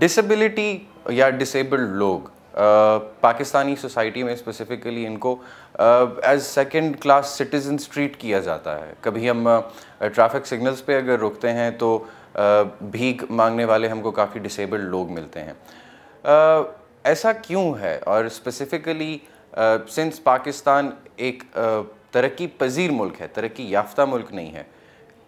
Disability या disabled लोग Pakistani society में स्पेसिफिकली इनको as second class citizens treat किया जाता है। कभी हम ट्रैफिक सिग्नल्स पे अगर रुकते हैं तो भीख मांगने वाले हमको काफ़ी डिसेबल्ड लोग मिलते हैं। ऐसा क्यों है? और स्पेसिफिकली सिंस पाकिस्तान एक तरक्की पजीर मुल्क है, तरक्की याफ्ता मुल्क नहीं है,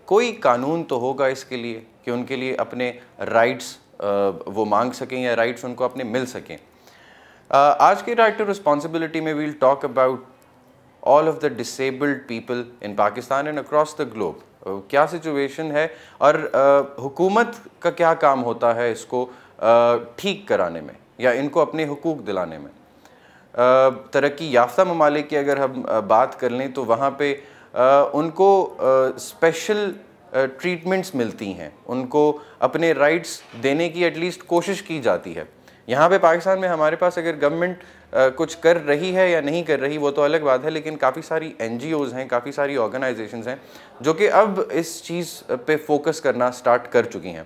कोई कानून तो होगा इसके लिए कि उनके लिए अपने राइट्स वो मांग सकें या राइट्स उनको अपने मिल सकें। आज के राइट टू रिस्पॉन्सिबिलिटी में we'll talk about all of the disabled people in Pakistan and across the globe. क्या सिचुएशन है और हुकूमत का क्या काम होता है इसको ठीक कराने में या इनको अपने हुकूक दिलाने में। तरक्की याफ्ता ममालिक की अगर हम बात कर लें तो वहाँ पे उनको स्पेशल ट्रीटमेंट्स मिलती हैं, उनको अपने राइट्स देने की एटलीस्ट कोशिश की जाती है। यहाँ पे पाकिस्तान में हमारे पास अगर गवर्नमेंट कुछ कर रही है या नहीं कर रही वो तो अलग बात है, लेकिन काफ़ी सारी NGOs हैं, काफ़ी सारी ऑर्गेनाइजेशंस हैं जो कि अब इस चीज़ पे फोकस करना स्टार्ट कर चुकी हैं।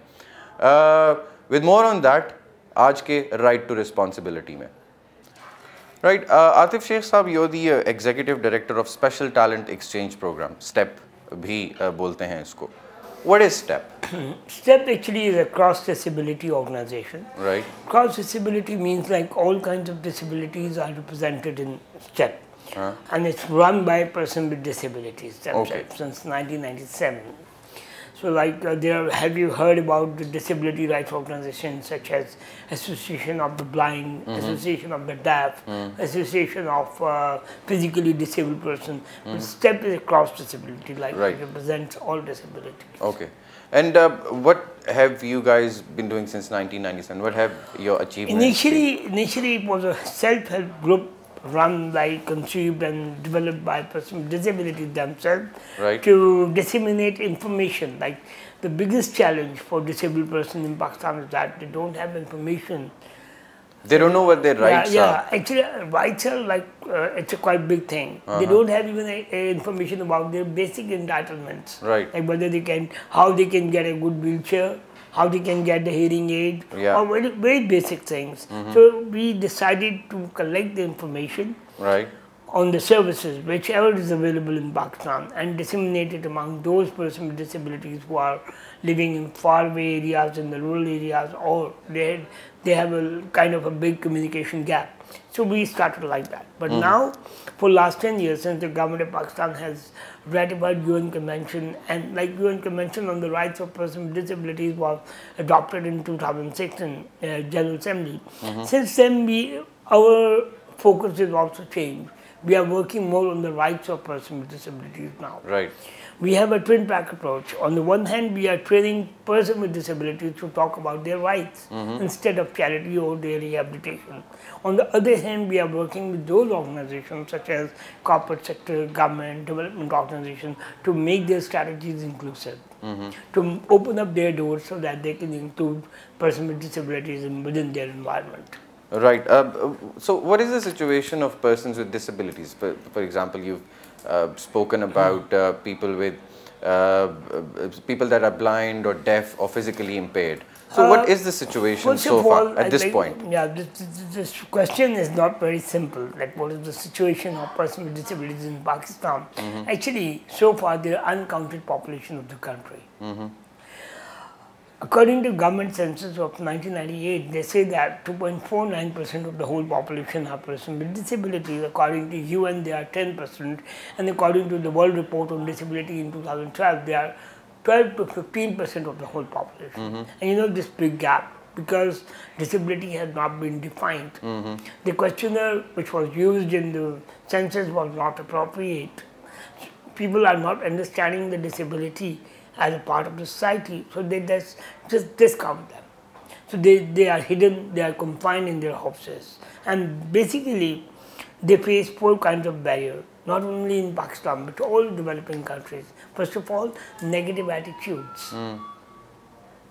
विद मोर ऑन दैट आज के राइट टू रिस्पॉन्सिबिलिटी में राइट आतिफ शेख साहब, you the executive director of special talent exchange programme, step भी बोलते हैं इसको। What is STEP? STEP actually is a cross disability organization. Right. Cross disability means like all kinds of disabilities are represented in STEP. And it's run by a person with disabilities themselves since 1997. So like have you heard about the disability rights organizations such as Association of the Blind, Association of the Deaf, Association of Physically Disabled Person. But STEP is a cross disability, like it represents all disabilities. Okay. And what have you guys been doing since 1997? What have your achievements been? Initially it was a self-help group run by, conceived and developed by persons with disabilities themselves to disseminate information. Like the biggest challenge for disabled persons in Pakistan is that they don't have information. They don't know what their rights are. Yeah, actually rights are like, it's a quite big thing. They don't have even information about their basic entitlements. Right. Like whether they can, how they can get a good wheelchair, how they can get the hearing aid, or very, very basic things. So we decided to collect the information on the services, whichever is available in Pakistan, and disseminate it among those persons with disabilities who are living in faraway areas, in the rural areas, or they have a kind of a big communication gap. So we started like that. But now, for last 10 years, since the government of Pakistan has ratified UN Convention, and like UN Convention on the Rights of Persons with Disabilities was adopted in 2006 in General Assembly. Since then, our focus has also changed. We are working more on the rights of persons with disabilities now. Right. We have a twin track approach. On the one hand, we are training persons with disabilities to talk about their rights instead of charity or their rehabilitation. On the other hand, we are working with those organizations such as corporate sector, government, development organizations to make their strategies inclusive, to open up their doors so that they can include persons with disabilities within their environment. Right. So what is the situation of persons with disabilities? For example, you've spoken about people with people that are blind or deaf or physically impaired. So what is the situation so far at this point? Yeah, this question is not very simple. Like what is the situation of persons with disabilities in Pakistan? Actually, so far there are uncounted population of the country. According to government census of 1998, they say that 2.49% of the whole population are persons with disabilities. According to UN, they are 10%, and according to the World Report on Disability in 2012, they are 12 to 15% of the whole population. And you know this big gap, because disability has not been defined. The questionnaire which was used in the census was not appropriate. People are not understanding the disability as a part of the society, so they just discount them. So they are hidden, they are confined in their houses. And basically, they face 4 kinds of barriers, not only in Pakistan, but all developing countries. First of all, negative attitudes,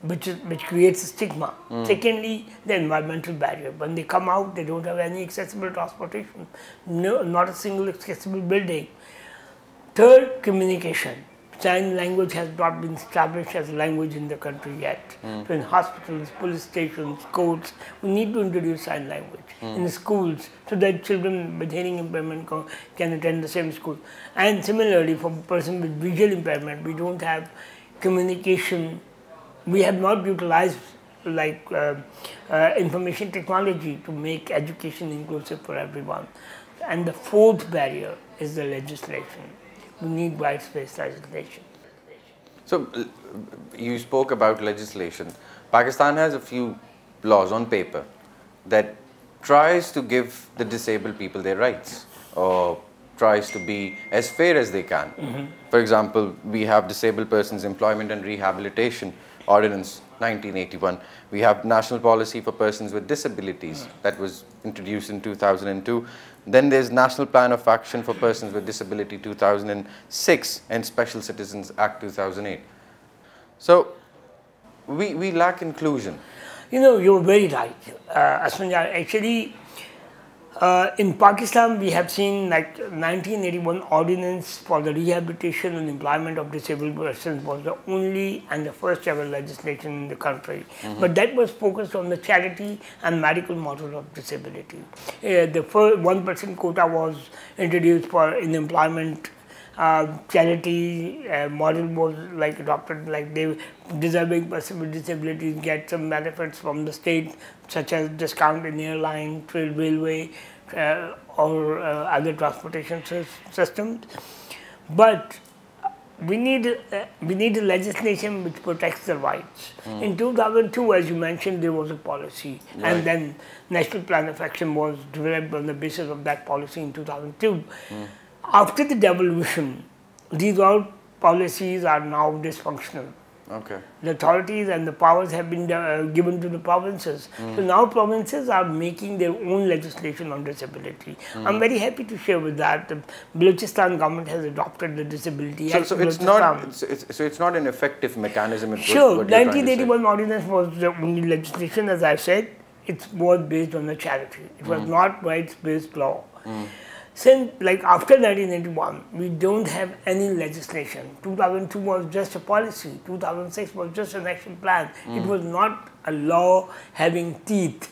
which creates a stigma. Secondly, the environmental barrier. When they come out, they don't have any accessible transportation, not a single accessible building. Third, communication. sign language has not been established as a language in the country yet. So in hospitals, police stations, courts, we need to introduce sign language in schools so that children with hearing impairment can attend the same school. And similarly, for a person with visual impairment, we don't have communication. We have not utilized like information technology to make education inclusive for everyone. And the fourth barrier is the legislation. We need rights-based legislation. So, you spoke about legislation. Pakistan has a few laws on paper that tries to give the disabled people their rights or tries to be as fair as they can. For example, we have Disabled Persons Employment and Rehabilitation Ordinance 1981. We have National Policy for Persons with Disabilities that was introduced in 2002. Then there's National Plan of Action for Persons with Disability 2006 and Special Citizens Act 2008. So we lack inclusion. You know, you're very right, Asfandyar. Actually, in Pakistan, we have seen like 1981 ordinance for the rehabilitation and employment of disabled persons was the only and the first ever legislation in the country. But that was focused on the charity and medical model of disability. The first 1% quota was introduced for in employment. Charity model was like adopted, like they deserving person with disabilities get some benefits from the state, such as discount in airline, railway, or other transportation systems. But we need a legislation which protects the rights. In 2002, as you mentioned, there was a policy, and then National Plan of Action was developed on the basis of that policy in 2002. After the devolution, these all policies are now dysfunctional. Okay. The authorities and the powers have been given to the provinces. So now provinces are making their own legislation on disability. I'm very happy to share with that the Balochistan government has adopted the Disability Act. So it's not it's not an effective mechanism. Sure, 1981 ordinance was the only legislation, as I said. It was based on the charity. It was not rights-based law. Since, like after 1981, we don't have any legislation. 2002 was just a policy. 2006 was just an action plan. It was not a law having teeth,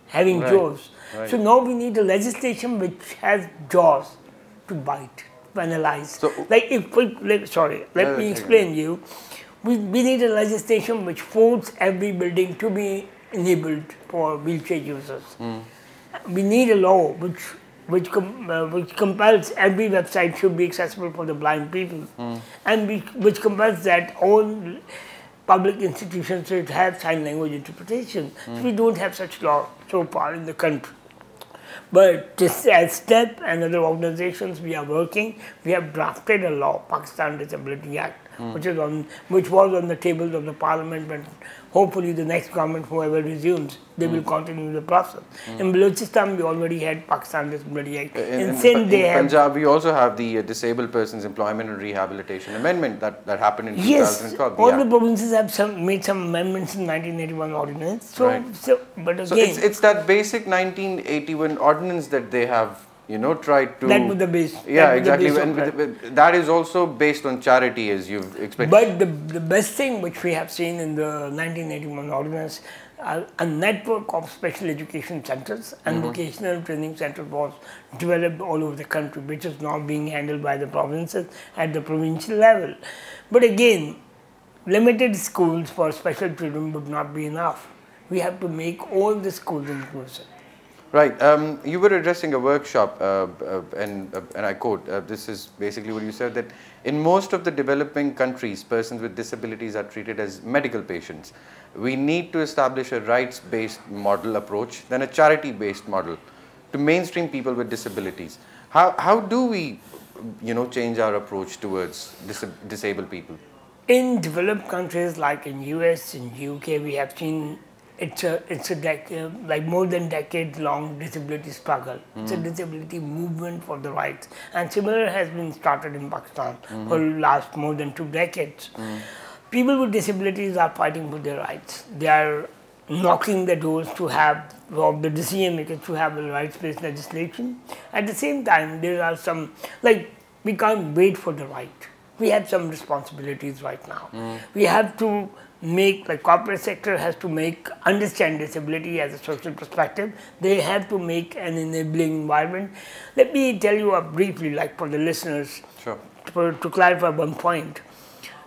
having jaws. So now we need a legislation which has jaws to bite, to analyze. So, like if we, let me explain you. We need a legislation which forces every building to be enabled for wheelchair users. We need a law which compels every website should be accessible for the blind people, and which compels that all public institutions should have sign language interpretation. So we don't have such law so far in the country. But just as STEP and other organizations, we are working. We have drafted a law, Pakistan Disability Act, which was on the tables of the parliament, but hopefully the next government, whoever resumes, they will continue the process. In Balochistan, we already had Pakistan Disability Act. In Punjab, we also have the Disabled Persons Employment and Rehabilitation Amendment that happened in 2012. Yes, all the provinces have made some amendments in 1981 ordinance. But again, it's that basic 1981 ordinance that they have, tried to... That was the base. Yeah, exactly. That is also based on charity, as you've explained. But the best thing which we have seen in the 1981 ordinance, a network of special education centers and vocational training centers was developed all over the country, which is now being handled by the provinces at the provincial level. But again, limited schools for special children would not be enough. We have to make all the schools inclusive. Right. You were addressing a workshop, and I quote, this is basically what you said, that in most of the developing countries, persons with disabilities are treated as medical patients. We need to establish a rights-based model approach than a charity-based model to mainstream people with disabilities. How do we, change our approach towards disabled people? In developed countries like in US, in UK, we have seen it's a like more than decade-long disability struggle. It's a disability movement for the rights, and similar has been started in Pakistan for the last more than 2 decades. People with disabilities are fighting for their rights. They are knocking the doors of the decision makers to have a rights-based legislation. At the same time, there are some, like, we can't wait for the right. we have some responsibilities right now. We have to make, like corporate sector has to understand disability as a social perspective. They have to make an enabling environment. Let me tell you briefly, like for the listeners, Sure. to clarify one point.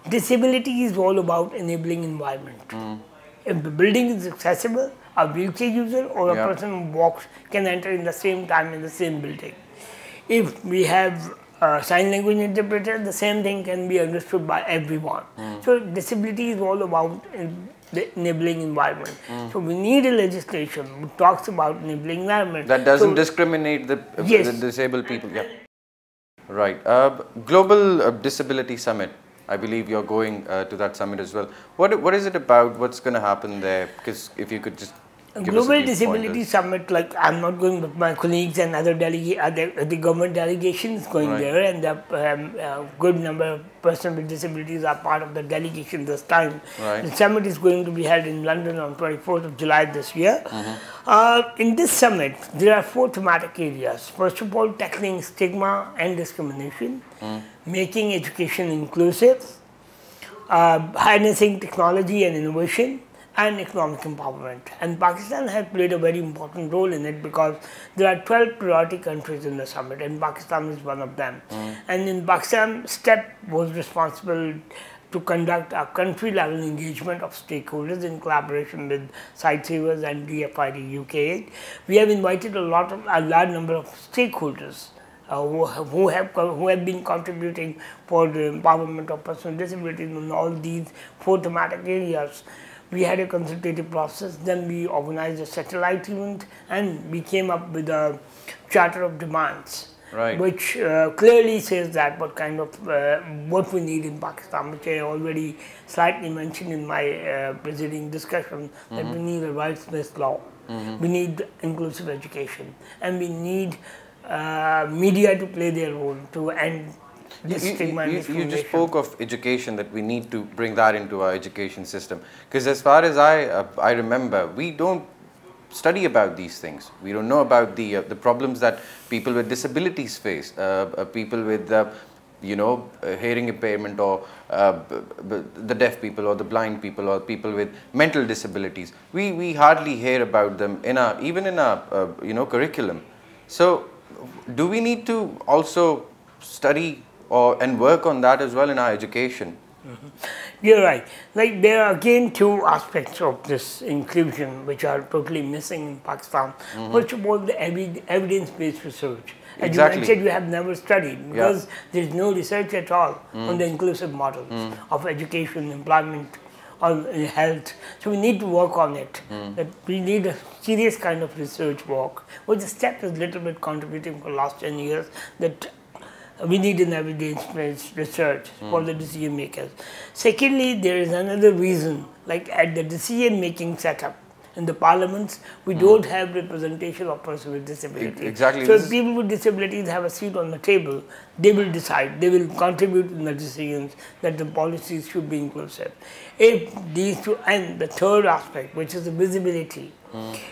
Disability is all about enabling environment. If the building is accessible, a wheelchair user or a person who walks can enter in the same time in the same building. If we have a sign language interpreter, the same thing can be understood by everyone. So disability is all about the enabling environment. So we need a legislation which talks about enabling environment. That doesn't discriminate the disabled people. Yeah. Right. Global Disability Summit. I believe you're going to that summit as well. What is it about? What's going to happen there? Because if you could just give us a Global brief Disability pointers. Summit, like I'm not going with my colleagues and other the government delegations going there, and a good number of persons with disabilities are part of the delegation this time. Right. The summit is going to be held in London on 24th of July this year. In this summit, there are 4 thematic areas. First of all, tackling stigma and discrimination, making education inclusive, harnessing technology and innovation, and economic empowerment. And Pakistan has played a very important role in it because there are 12 priority countries in the summit and Pakistan is one of them. And in Pakistan, STEP was responsible to conduct a country level engagement of stakeholders in collaboration with Sightsavers and DFID UK. We have invited a large number of stakeholders who have been contributing for the empowerment of persons with disabilities in all these 4 thematic areas. We had a consultative process, then we organized a satellite event, and we came up with a charter of demands, which clearly says that what we need in Pakistan, which I already slightly mentioned in my preceding discussion, that we need a rights-based law, we need inclusive education, and we need media to play their role to end this stigma and discrimination. You just spoke of education, that we need to bring that into our education system. Because as far as I remember, we don't study about these things. We don't know about the problems that people with disabilities face, people with hearing impairment, or the deaf people, or the blind people, or people with mental disabilities. We hardly hear about them even in our curriculum. So do we need to also study and work on that as well in our education? You're right. Like there are again 2 aspects of this inclusion which are totally missing in Pakistan. First of all, the evidence-based research. As you mentioned, you have never studied because there is no research at all on the inclusive models of education, employment, or health. So we need to work on it. That we need a serious kind of research work, which the STEP is a little bit contributing for the last 10 years, that we need an evidence-based research for the decision makers. Secondly, there is another reason, like at the decision-making setup in the parliaments, we don't have representation of persons with disabilities. Exactly. So if people with disabilities have a seat on the table, they will decide, they will contribute in the decisions that the policies should be inclusive. If these 2, and the third aspect, which is the visibility,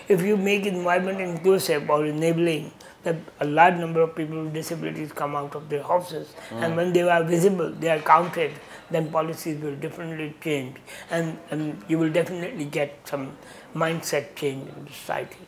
if you make environment inclusive or enabling, that a large number of people with disabilities come out of their houses, and when they are visible, they are counted, then policies will definitely change, and you will definitely get some mindset change in society.